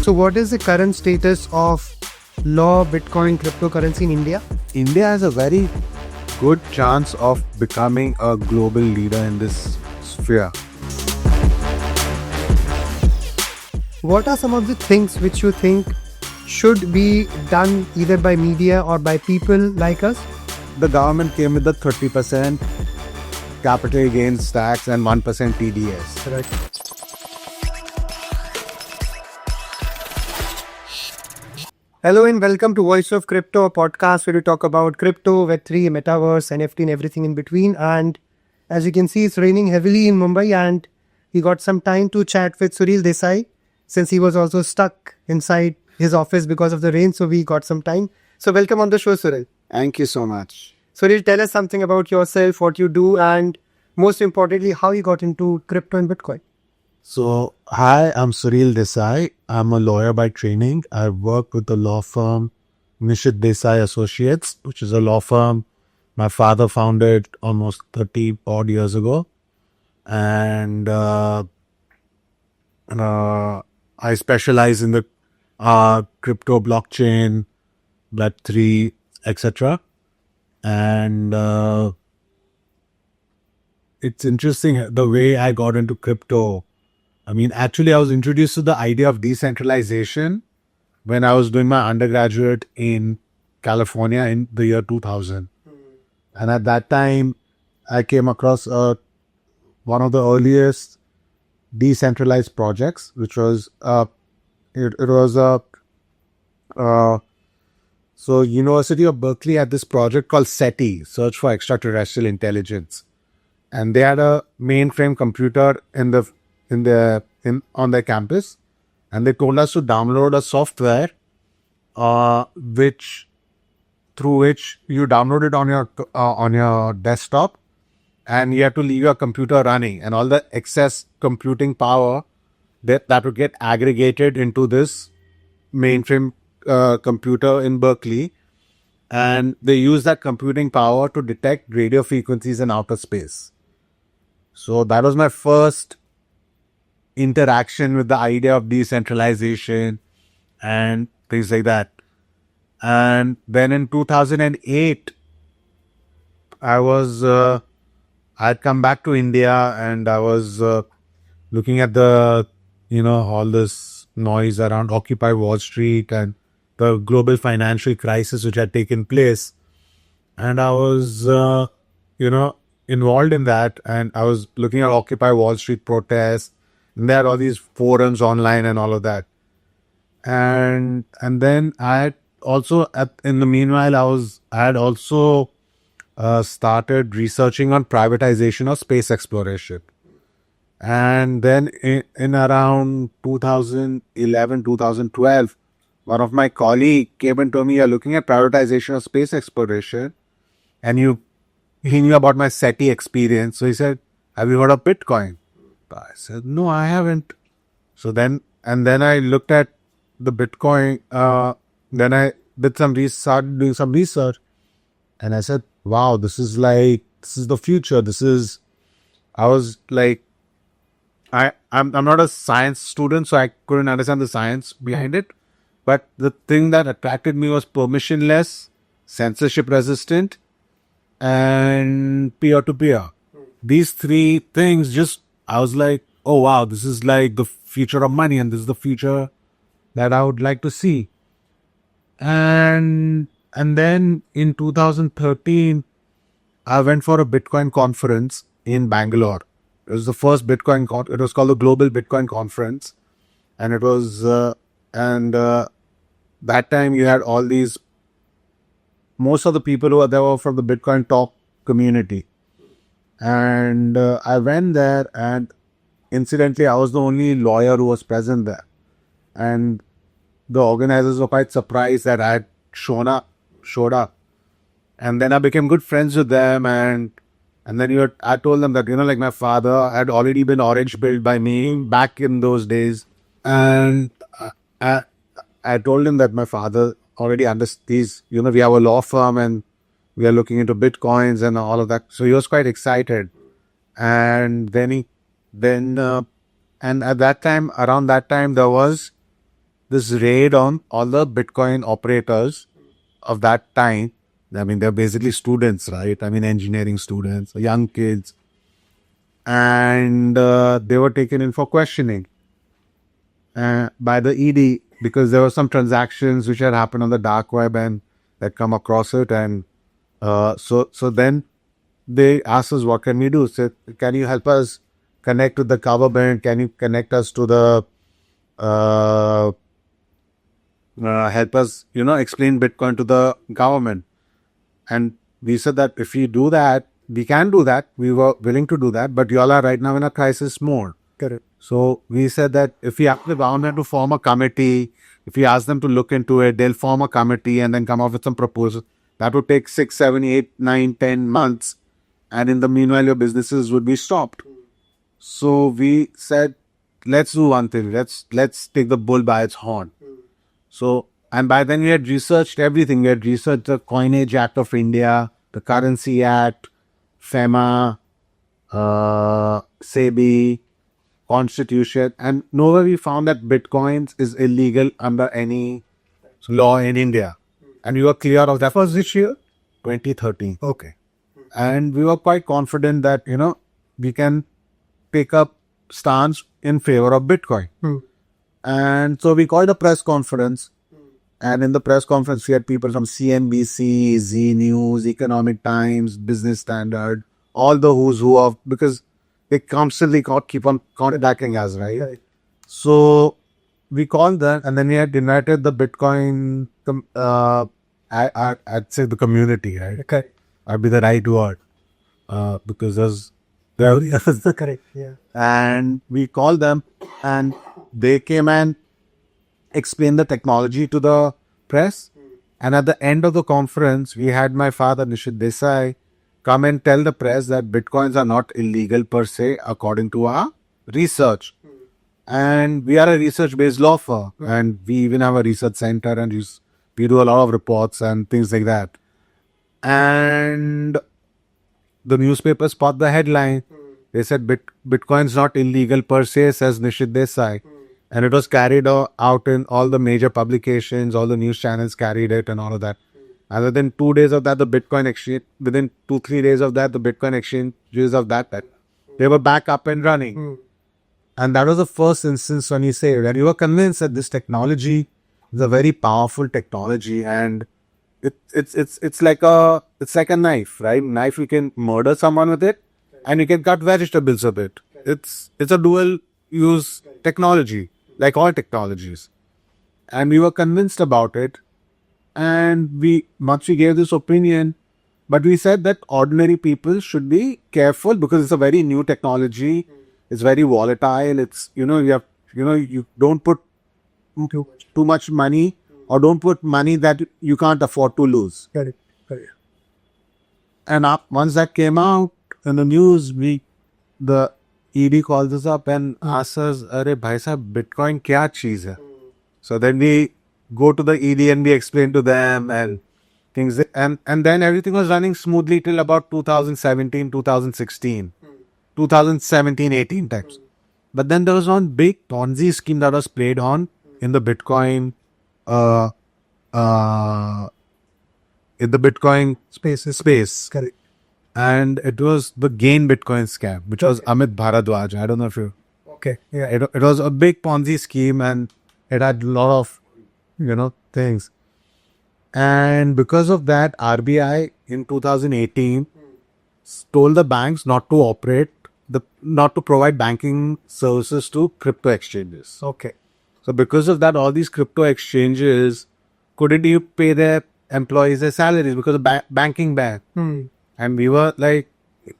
So what is the current status of law, Bitcoin, cryptocurrency in India? India has a very good chance of becoming a global leader in this sphere. What are some of the things which you think should be done either by media or by people like us? The government came with the 30% capital gains tax and 1% TDS. Right. Hello and welcome to Voice of Crypto, a podcast where we talk about crypto, Web3, Metaverse, NFT and everything in between. And as you can see, it's raining heavily in Mumbai and we got some time to chat with Suril Desai since he was also stuck inside his office because of the rain. So we got some time. So welcome on the show, Suril. Thank you so much. Suril, tell us something about yourself, what you do, and most importantly, how you got into crypto and Bitcoin. So, hi, I'm Suril Desai. I'm a lawyer by training. I work with the law firm Nishit Desai Associates, which is a law firm my father founded almost 30 odd years ago. And I specialize in the crypto, blockchain, Web3, etc. And it's interesting the way I got into crypto. I mean, actually, I was introduced to the idea of decentralization when I was doing my undergraduate in California in the year 2000. And at that time, I came across one of the earliest decentralized projects, which was so University of Berkeley had this project called SETI, Search for Extraterrestrial Intelligence, and they had a mainframe computer on their campus, and they told us to download a software, through which you download it on your desktop, and you have to leave your computer running, and all the excess computing power that would get aggregated into this mainframe computer in Berkeley, and they use that computing power to detect radio frequencies in outer space. So that was my first interaction with the idea of decentralization and things like that. And then in 2008, I'd come back to India and I was looking at all this noise around Occupy Wall Street and the global financial crisis which had taken place. And I was, involved in that. And I was looking at Occupy Wall Street protests. And there are all these forums online and all of that. And then I had also, in the meanwhile, I had also started researching on privatization of space exploration. And then in around 2011, 2012, one of my colleagues came and told me, you're looking at privatization of space exploration. And he knew about my SETI experience. So he said, have you heard of Bitcoin? I said, no, I haven't. So then I looked at the Bitcoin. Then I started doing some research. And I said, wow, this is the future. I was like, I'm not a science student, so I couldn't understand the science behind it. But the thing that attracted me was permissionless, censorship resistant, and peer-to-peer. These three things I was like, oh wow, this is like the future of money and this is the future that I would like to see. And then in 2013, I went for a Bitcoin conference in Bangalore. It was the first Bitcoin it was called the Global Bitcoin Conference. And it was, that time you had most of the people who were there were from the Bitcoin talk community. And I went there, and incidentally, I was the only lawyer who was present there. And the organizers were quite surprised that I had showed up. And then I became good friends with them. And then I told them that, like my father had already been orange billed by me back in those days. And I told him that my father already understands, we have a law firm and we are looking into Bitcoins and all of that. So he was quite excited. And and at that time, around that time, there was this raid on all the Bitcoin operators of that time. I mean, they're basically students, right? I mean, engineering students, young kids. And they were taken in for questioning by the ED because there were some transactions which had happened on the dark web and that come across it. And so then they asked us, what can we do? So, can you help us connect with the government? Can you connect us to the uh, help us, explain Bitcoin to the government? And we said that if we do that, we can do that. We were willing to do that, but y'all are right now in a crisis mode. Correct. So we said that if we ask the government to form a committee, if we ask them to look into it, they'll form a committee and then come up with some proposals. That would take 6, 7, 8, 9, 10 months. And in the meanwhile, your businesses would be stopped. So we said, let's do one thing. Let's take the bull by its horn. So, and by then we had researched everything. We had researched the Coinage Act of India, the Currency Act, FEMA, SEBI, Constitution, and nowhere we found that Bitcoins is illegal under any law in India. And we were clear of that. Was this year? 2013. Okay. And we were quite confident that, we can take up stance in favor of Bitcoin. And so we called a press conference. And in the press conference, we had people from CNBC, Z News, Economic Times, Business Standard, all the who's who of, because they constantly keep on contacting us, right? So we called them, and then we had invited the Bitcoin, I'd say the community, right? Okay. That'd be the right word. Because That's correct. Yeah. and we called them, and they came and explained the technology to the press. And at the end of the conference, we had my father, Nishit Desai, come and tell the press that Bitcoins are not illegal per se, according to our research. And we are a research-based law firm, and we even have a research center, and we do a lot of reports and things like that. And the newspaper spot the headline. They said Bitcoin's not illegal per se, says Nishit Desai. And it was carried out in all the major publications, all the news channels carried it and all of that. And within 2 days of that, the Bitcoin exchange, within 2-3 days of that, the Bitcoin exchanges of that, they were back up and running. And that was the first instance when you say, when you were convinced that this technology is a very powerful technology, and it's like a knife, right? Knife, you can murder someone with it, and you can cut vegetables with it. It's a dual use technology, like all technologies. And we were convinced about it. And once we gave this opinion, but we said that ordinary people should be careful because it's a very new technology. It's very volatile. It's, you don't put too much money, or don't put money that you can't afford to lose. Correct. Correct. And once that came out in the news, the ED calls us up and asks us, "Arey bhai sahab, Bitcoin kya cheez hai?" So then we go to the ED and we explain to them and things, and then everything was running smoothly till about 2017, 2016, 2017, 18 times. But then there was one big Ponzi scheme that was played on in the Bitcoin, uh, uh, space. Correct. And it was the Gain Bitcoin scam, which was Amit Bharadwaj. I don't know if you... Okay. Yeah. It was a big Ponzi scheme, and it had a lot of, things. And because of that, RBI in 2018 told the banks not to provide banking services to crypto exchanges. Okay. So because of that, all these crypto exchanges couldn't even pay their employees their salaries because of banking ban. And we were like,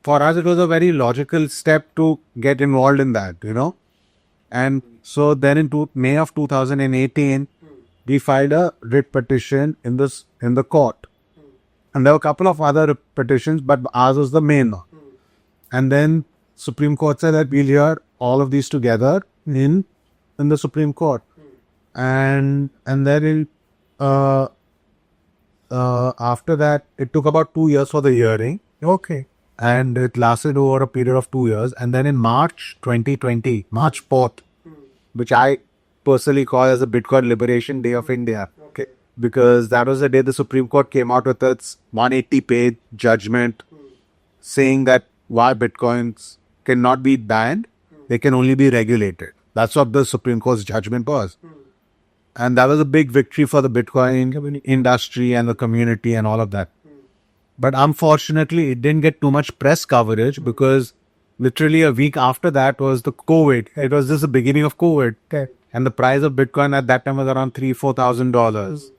for us, it was a very logical step to get involved in that, And so then in May of 2018, we filed a writ petition in the court. And there were a couple of other petitions, but ours was the main one. And then Supreme Court said that we'll hear all of these together in the Supreme Court. And then after that, it took about 2 years for the hearing. Okay. And it lasted over a period of 2 years. And then in March 2020, March 4th, which I personally call as a Bitcoin Liberation Day of India. Okay. Because that was the day the Supreme Court came out with its 180-page judgment saying that why Bitcoins cannot be banned, they can only be regulated. That's what the Supreme Court's judgment was. And that was a big victory for the Bitcoin industry and the community and all of that. But unfortunately, it didn't get too much press coverage because literally a week after that was the COVID. It was just the beginning of COVID. Okay. And the price of Bitcoin at that time was around $3,000-$4,000.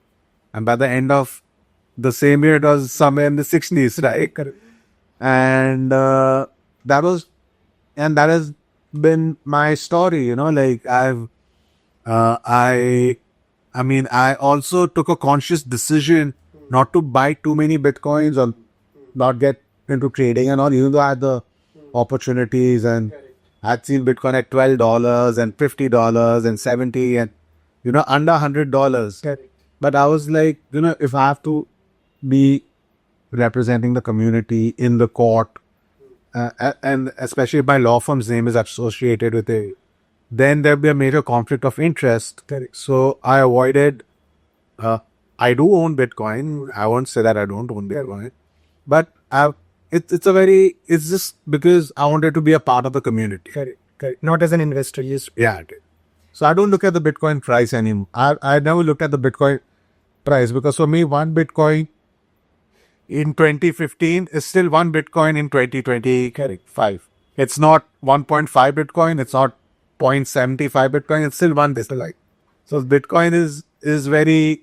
And by the end of the same year, it was somewhere in the 60s, right? Correct. And that has been my story, like I also took a conscious decision not to buy too many Bitcoins or not get into trading and all, even though I had the opportunities and I'd seen Bitcoin at $12 and $50 and $70 and, under $100. Correct. But I was like, if I have to be representing the community in the court, and especially if my law firm's name is associated with it, then there'll be a major conflict of interest. Correct. So I avoided. I do own Bitcoin. I won't say that I don't own Bitcoin, but it's just because I wanted to be a part of the community. Correct. Correct. Not as an investor, yes. Yeah. So I don't look at the Bitcoin price anymore. I never looked at the Bitcoin price because for me, one Bitcoin in 2015 is still one Bitcoin in 2025. It's not 1.5 Bitcoin. It's not 0.75 Bitcoin. It's still one Bitcoin. So Bitcoin is very,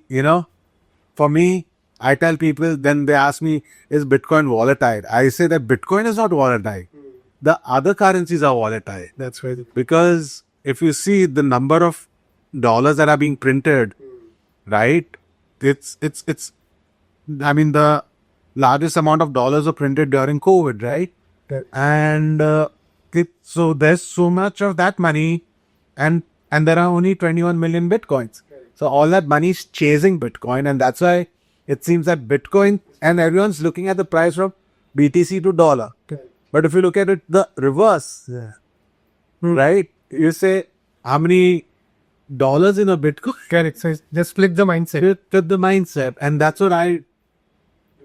for me, I tell people, then they ask me, is Bitcoin volatile? I say that Bitcoin is not volatile. The other currencies are volatile. That's right. Because if you see the number of dollars that are being printed, right? The largest amount of dollars are printed during COVID, right? Correct. And so there's so much of that money, and there are only 21 million Bitcoins. So all that money is chasing Bitcoin, and that's why it seems that Bitcoin and everyone's looking at the price from BTC to dollar. Correct. But if you look at it the reverse, right? You say how many dollars in a Bitcoin? Correct. So just flip the mindset. Flip the mindset, and that's what I,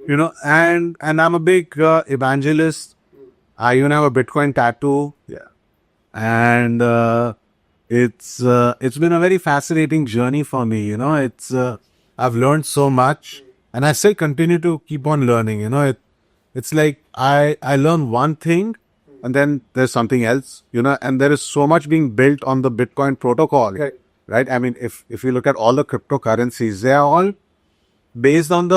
and I'm a big evangelist. I even have a Bitcoin tattoo. Yeah, and it's been a very fascinating journey for me. I've learned so much, and I still continue to keep on learning. It's like I learn one thing, and then there's something else. And there is so much being built on the Bitcoin protocol. Right? I mean, if you look at all the cryptocurrencies, they are all based on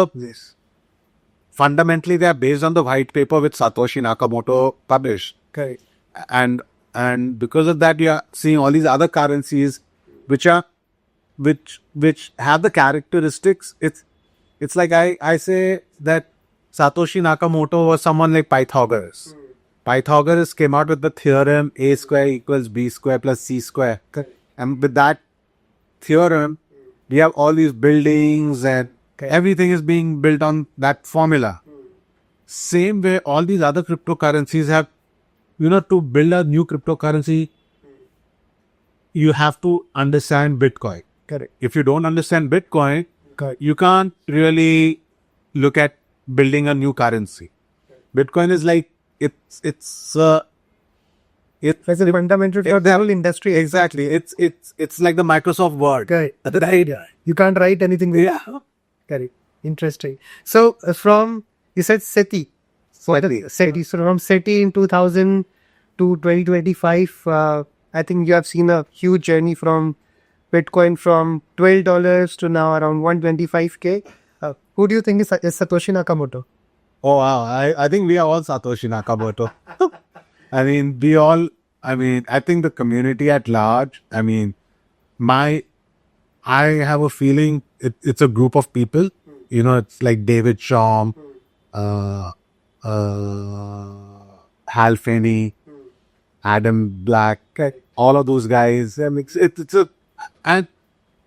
fundamentally they are based on the white paper which Satoshi Nakamoto published. Correct. And because of that, you are seeing all these other currencies which have the characteristics. It's like I say that Satoshi Nakamoto was someone like Pythagoras. Pythagoras came out with the theorem A square equals B square plus C square. Correct. And with that theorem, we have all these buildings and everything is being built on that formula. Same way, all these other cryptocurrencies have, to build a new cryptocurrency, you have to understand Bitcoin. Correct. If you don't understand Bitcoin, Correct. you can't really look at building a new currency. Bitcoin is like, it's a fundamental for the whole industry. Exactly. It's like the Microsoft Word. Correct. Right. You can't write anything. Yeah. Correct. Interesting. So you said SETI. SETI. So from SETI in 2000 to 2025, I think you have seen a huge journey from Bitcoin from $12 to now around 125K. Who do you think is Satoshi Nakamoto? Oh, wow. I think we are all Satoshi Nakamoto. I think the community at large, I have a feeling it's a group of people. It's like David Shaw, Hal Finney, Adam Black, all of those guys. And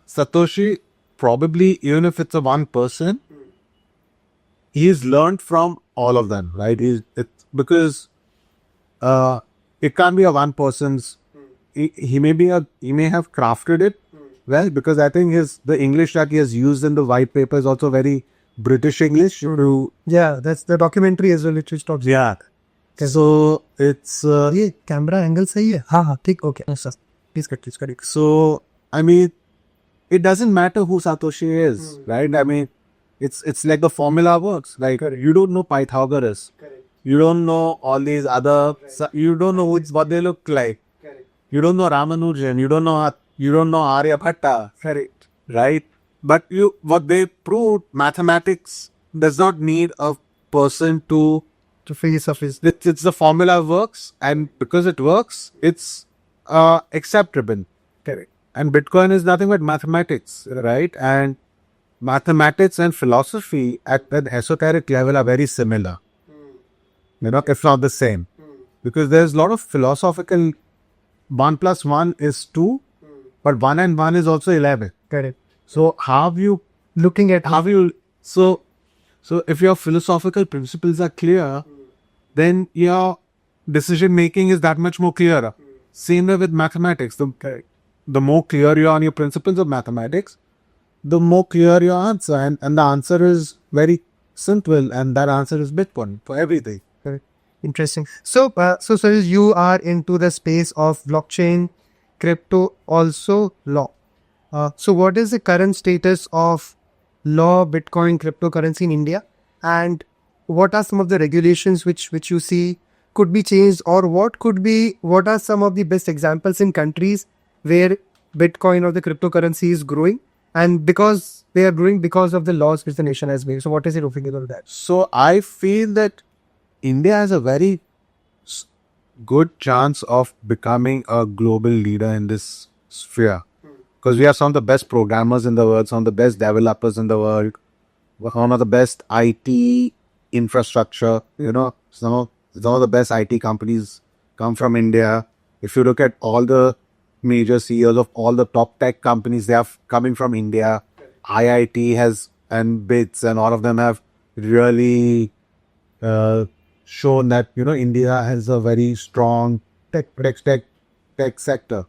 Satoshi, probably, even if it's a one person, he's learned from all of them, right? Because it can't be a one person's. He may have crafted it, Well, because I think the English that he has used in the white paper is also very British English. Yeah, that's the documentary as well, which talks. Yeah. Okay. So it's ये camera angle सही है हाँ हाँ ठीक okay please cut so I mean it doesn't matter who Satoshi is, right? I mean it's like the formula works. Like you don't know Pythagoras. You don't know all these other. You don't know what they look like. You don't know Ramanujan. You don't know Aryabhatta. Correct. Right? But what they proved, mathematics does not need a person to. To face of his It's the formula works, and because it works, it's acceptable. correct. And Bitcoin is nothing but mathematics, right? And mathematics and philosophy at an esoteric level are very similar. If not the same. Because there's a lot of philosophical 1 plus 1 is 2, but 1 and 1 is also 11. Correct. So how you Looking at have you so if your philosophical principles are clear, then your decision making is that much more clearer. Same way with mathematics. The more clear you are on your principles of mathematics, the more clear your answer. And the answer is very simple, and that answer is Bitcoin for everything. correct. Interesting. So, so you are into the space of blockchain, crypto, also law. So, what is the current status of law, Bitcoin, cryptocurrency in India, and what are some of the regulations which you see could be changed, or what are some of the best examples in countries where Bitcoin or the cryptocurrency is growing, and because they are growing because of the laws which the nation has made. So, what is your opinion on that? So I feel that India has a very good chance of becoming a global leader in this sphere. Because we have some of the best programmers in the world, some of the best developers in the world, one of the best IT infrastructure. Some of the best IT companies come from India. If you look at all the major CEOs of all the top tech companies, they are coming from India. IIT has and BITS and all of them have really shown that India has a very strong tech sector.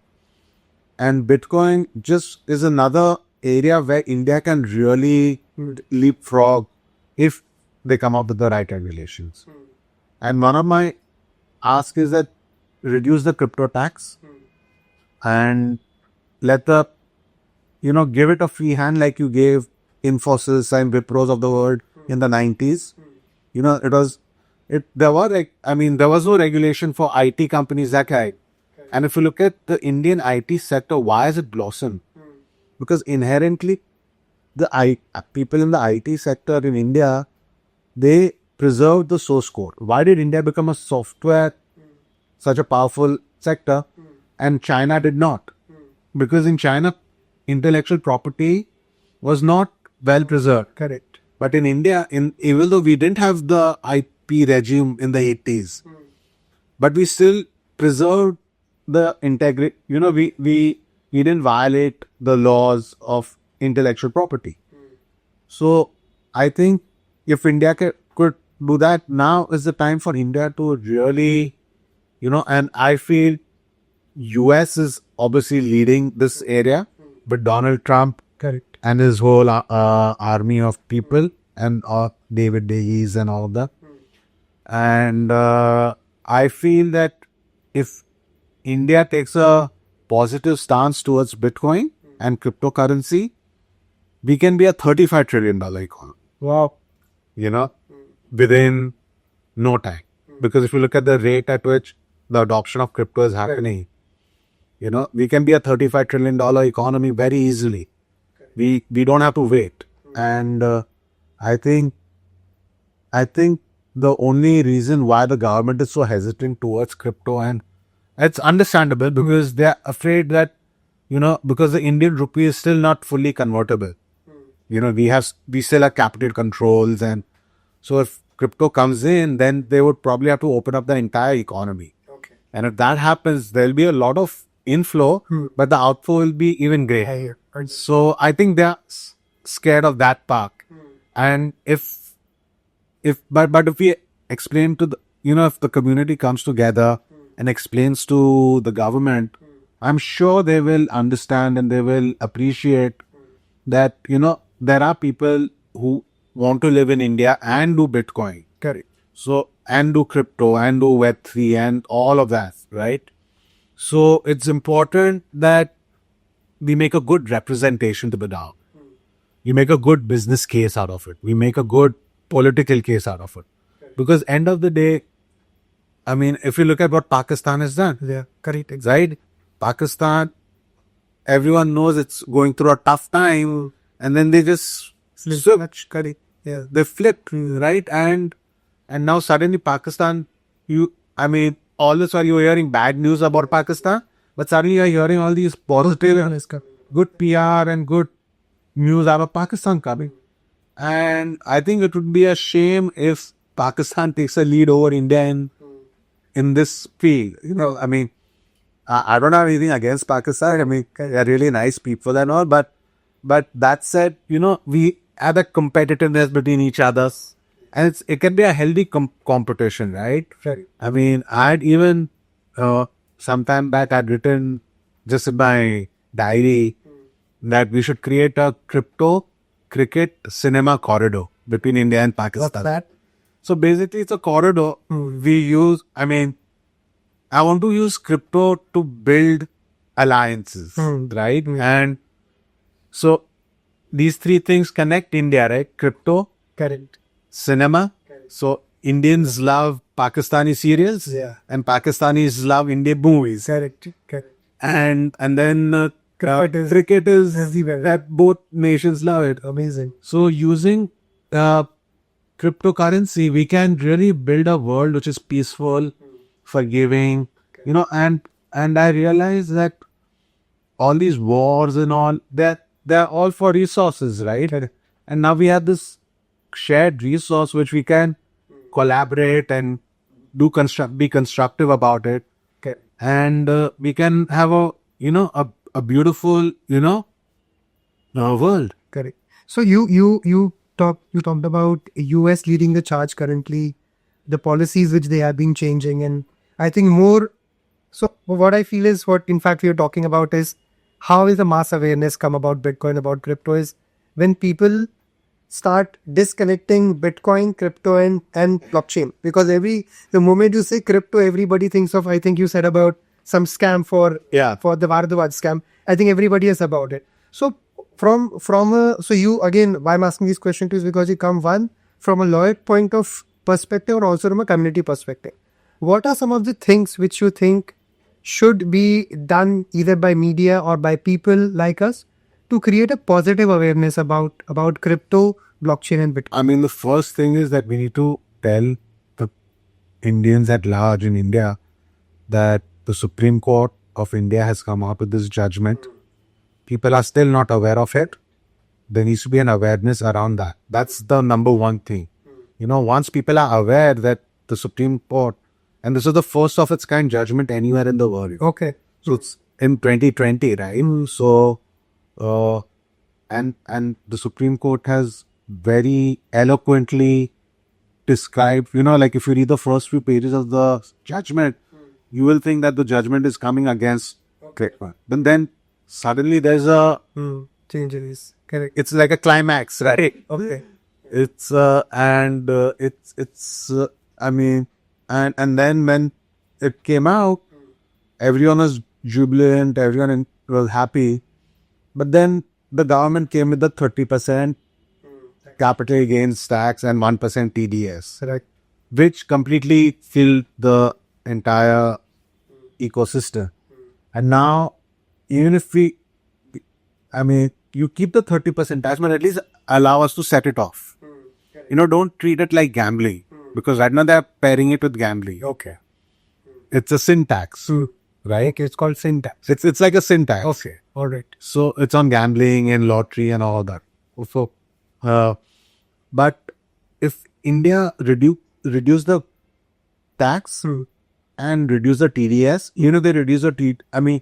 And Bitcoin just is another area where India can really leapfrog if they come up with the right regulations. And one of my asks is that reduce the crypto tax and let the, give it a free hand like you gave Infosys and Wipros of the world in the 90s. There was no regulation for IT companies that high. And if you look at the Indian IT sector, why has it blossomed? Because inherently, the people in the IT sector in India, they preserved the source code. Why did India become a software, such a powerful sector, and China did not? Because in China, intellectual property was not well preserved. Correct. But in India, even though we didn't have the IP regime in the 80s, but we still preserved the integrity. We didn't violate the laws of intellectual property. So I think if India could do that, now is the time for India to really, and I feel US is obviously leading this area with Donald Trump Correct. and his whole army of people and David Days and all of that. And I feel that if India takes a positive stance towards Bitcoin and cryptocurrency, we can be a $35 trillion economy. Wow. Within no time. Because if you look at the rate at which the adoption of crypto is happening, we can be a $35 trillion economy very easily. We don't have to wait. And I think the only reason why the government is so hesitant towards crypto, and it's understandable because they're afraid that, because the Indian rupee is still not fully convertible. We still have capital controls, and so if crypto comes in, then they would probably have to open up the entire economy. Okay. And if that happens, there'll be a lot of inflow, but the outflow will be even greater. So I think they're scared of that part. And if we explain to if the community comes together and explains to the government I'm sure they will understand and they will appreciate that, there are people who want to live in India and do Bitcoin. Correct. So, and do crypto and do Web3 and all of that, right? So, it's important that we make a good representation to the DAO. We make a good business case out of it. We make a good political case out of it. Because end of the day, I mean, if you look at what Pakistan has done, Yeah, correct. right? Pakistan, everyone knows it's going through a tough time, and then they just Much correct. Yeah. they flipped, right? And now suddenly Pakistan, I mean, all this while you're hearing bad news about Pakistan, but suddenly you're hearing all these positive, good PR and good news out of Pakistan coming. And I think it would be a shame if Pakistan takes a lead over India in this field. I mean, I don't have anything against Pakistan. I mean, they're really nice people and all, but that said, we have a competitiveness between each other, and it can be a healthy competition, right? Right. I mean, I'd even sometime back I'd written just in my diary that we should create a crypto cricket cinema corridor between India and Pakistan. What's that? So basically, it's a corridor we use. I mean, I want to use crypto to build alliances, right? And so these three things connect India, right? Crypto, Correct. cinema. So Indians love Pakistani serials, Yeah. and Pakistanis love Indian movies, Correct. Correct. and then Cricket cricket is everywhere. that both nations love it. Amazing. So using cryptocurrency, we can really build a world which is peaceful, forgiving, and I realize that all these wars and all, they're all for resources, right? And now we have this shared resource which we can collaborate and be constructive about it, Okay. and we can have a beautiful world. Correct. So you talked about US leading the charge currently, the policies which they have been changing, and I think more. So what I feel is what in fact we are talking about is how is the mass awareness come about Bitcoin, about crypto, is when people start disconnecting Bitcoin, crypto, and blockchain, because the moment you say crypto, everybody thinks of, I think you said about some scam for the Vardavad scam. I think everybody is about it. So so you, again, why I'm asking this question too is because you come one from a lawyer point of perspective and also from a community perspective. What are some of the things which you think should be done either by media or by people like us to create a positive awareness about crypto, blockchain, and Bitcoin? I mean, the first thing is that we need to tell the Indians at large in India that the Supreme Court of India has come out with this judgment. People are still not aware of it. There needs to be an awareness around that. That's the number one thing. Once people are aware that the Supreme Court, and this is the first of its kind judgment anywhere in the world. Okay. So it's in 2020, right? So, and the Supreme Court has very eloquently described, like if you read the first few pages of the judgment, you will think that the judgment is coming against Bitcoin. But then suddenly there's a Changes. Correct. it's like a climax, right? Okay. It's I mean, and then when it came out, everyone was jubilant, everyone was happy, but then the government came with the 30% capital gains tax and 1% TDS, Correct. which completely filled the entire ecosystem. And now, even if you keep the 30% tax, but at least allow us to set it off. Don't treat it like gambling, because right now they're pairing it with gambling. Okay. It's a sin tax, right? Okay. It's called sin tax. It's like a sin tax. Okay. All right. So it's on gambling and lottery and all that. So, but if India reduce the tax and reduce the TDS, they reduce the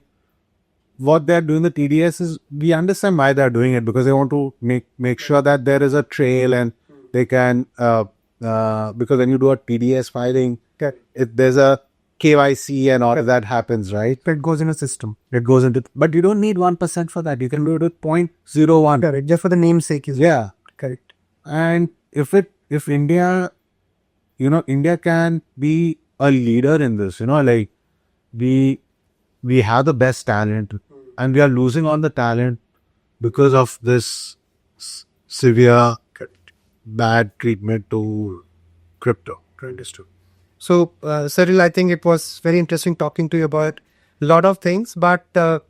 what they're doing the TDS is, we understand why they're doing it, because they want to make sure that there is a trail and they can because when you do a TDS filing, there's a KYC and all of that happens, right? It goes in a system. It goes into, but you don't need 1% for that. You can do it with 0.01. Correct. Just for the namesake is Yeah. correct. And if India, India can be a leader in this, like we have the best talent and we are losing on the talent because of this severe bad treatment to crypto. Understood. So, Cyril, I think it was very interesting talking to you about a lot of things. But so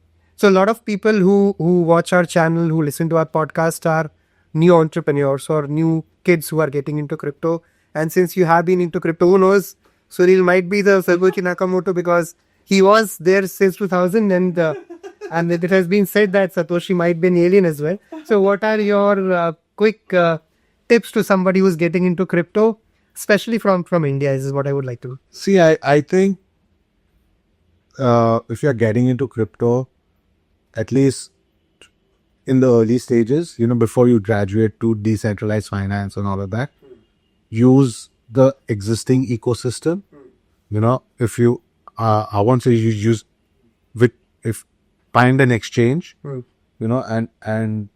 a lot of people who watch our channel, who listen to our podcast, are new entrepreneurs or new kids who are getting into crypto. And since you have been into crypto, who knows, Cyril might be the Satoshi Nakamoto because he was there since 2000, and it has been said that Satoshi might be an alien as well. So, what are your quick tips to somebody who's getting into crypto? Especially from India, is what I would like to. See, I think if you're getting into crypto, at least in the early stages, before you graduate to decentralized finance and all of that, use the existing ecosystem. If you, I won't say you use, if find an exchange, and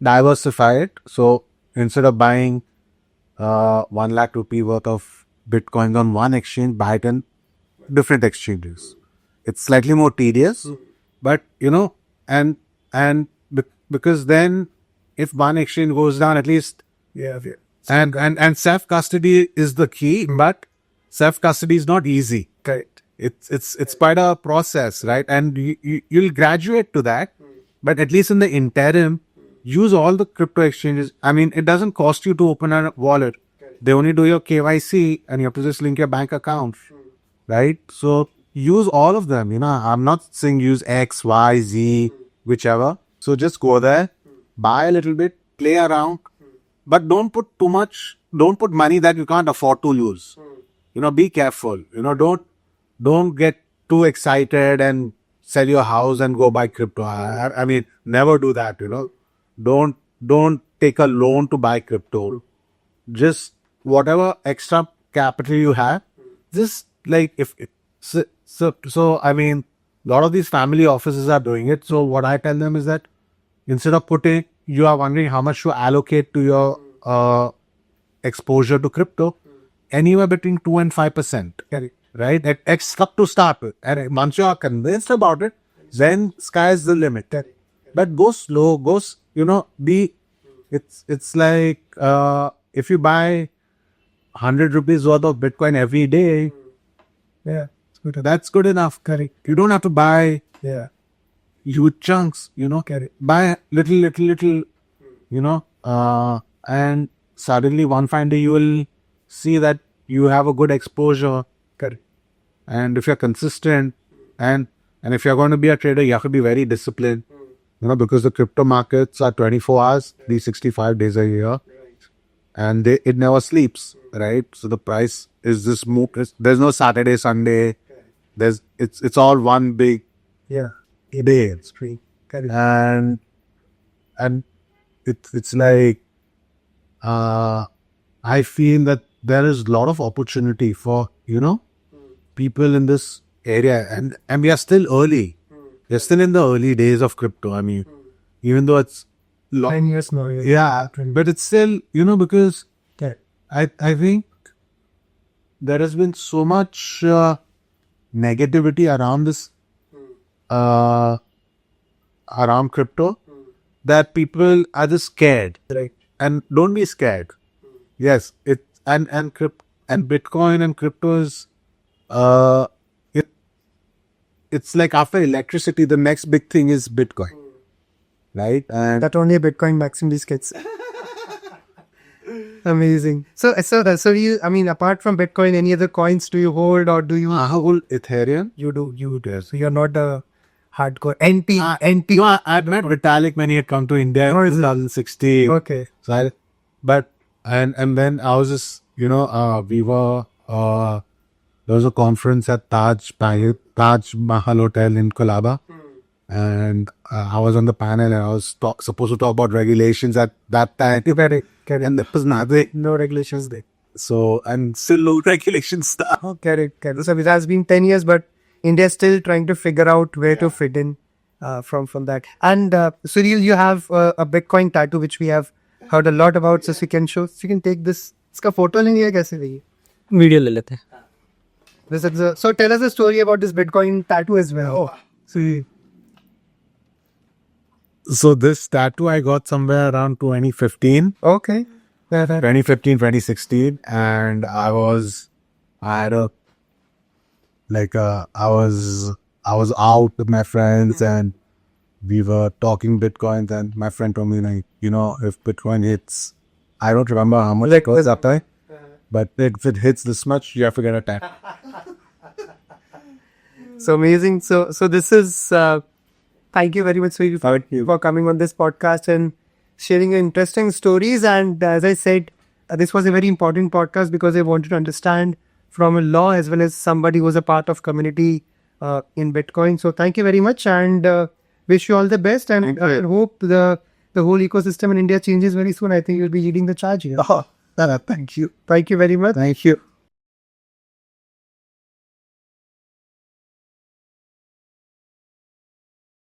diversify it. So instead of buying 1 lakh rupee worth of Bitcoin on one exchange, buy it in different exchanges. It's slightly more tedious, but because then if one exchange goes down, at least and self custody is the key, but self custody is not easy. Correct. It's quite a process, right? And you'll graduate to that, but at least in the interim, use all the crypto exchanges. I mean, it doesn't cost you to open a wallet. They only do your KYC and you have to just link your bank account, right? So use all of them. I'm not saying use X, Y, Z, whichever. So just go there, buy a little bit, play around, but don't put too much. Don't put money that you can't afford to lose. Be careful. Don't get too excited and sell your house and go buy crypto. I mean, never do that. Don't take a loan to buy crypto. Just whatever extra capital you have, just like so I mean, a lot of these family offices are doing it. So what I tell them is that instead of you are wondering how much to allocate to your exposure to crypto, anywhere between 2 and 5%. Right? At X to start with. And once you are convinced about it, then sky is the limit. But go slow, it's like if you buy 100 rupees worth of Bitcoin every day, that's good enough. Correct. You don't have to buy huge chunks, buy little, and suddenly one fine day you will see that you have a good exposure. Correct. And if you're consistent and if you're going to be a trader, you have to be very disciplined, because the crypto markets are 24 hours, 365 days a year, and it never sleeps, right? So the price is this move. There's no Saturday, Sunday. It's all one big day. It's free. Correct. And it's like I feel that there is a lot of opportunity for people in this area, and we are still early. We're still in the early days of crypto. I mean, even though it's 9 years now. yeah, but it's still because I think there has been so much negativity around this around crypto that people are just scared. Right. And don't be scared. Yes, and Bitcoin and crypto is it's like after electricity, the next big thing is Bitcoin, right? And That only a Bitcoin maximally gets. Amazing. So you, I mean, apart from Bitcoin, any other coins do you hold, or do you? I hold Ethereum. You do. So you're not a hardcore NT. I met Vitalik when he had come to India in 2016. Okay. So and then I was just we were there was a conference at Taj Mahal Hotel in Colaba, and I was on the panel and I was supposed to talk about regulations at that time. Very. And there was nothing. No regulations there. So, and still no regulation stuff. Oh, correct. So it has been 10 years, but India is still trying to figure out where to fit in from that. And Sureel, you have a Bitcoin tattoo, which we have heard a lot about. So you can show, so you can take this. इसका photo लेंगे या कैसे लेंगे? Video ले लेते हैं. This is so tell us a story about this Bitcoin tattoo as well. Oh, see. So this tattoo I got somewhere around 2015. Okay. 2015, 2016. And I was out with my friends and we were talking Bitcoins and my friend told me like, if Bitcoin hits, I don't remember how much it goes up there, but if it hits this much, you have to get a tattoo. So amazing. So this is thank you very much Sureel, for coming on this podcast and sharing your interesting stories. And as I said, this was a very important podcast because I wanted to understand from a law as well as somebody who was a part of community in Bitcoin. So thank you very much and wish you all the best. And I hope the whole ecosystem in India changes very soon. I think you'll be leading the charge here. Oh, thank you. Thank you very much. Thank you.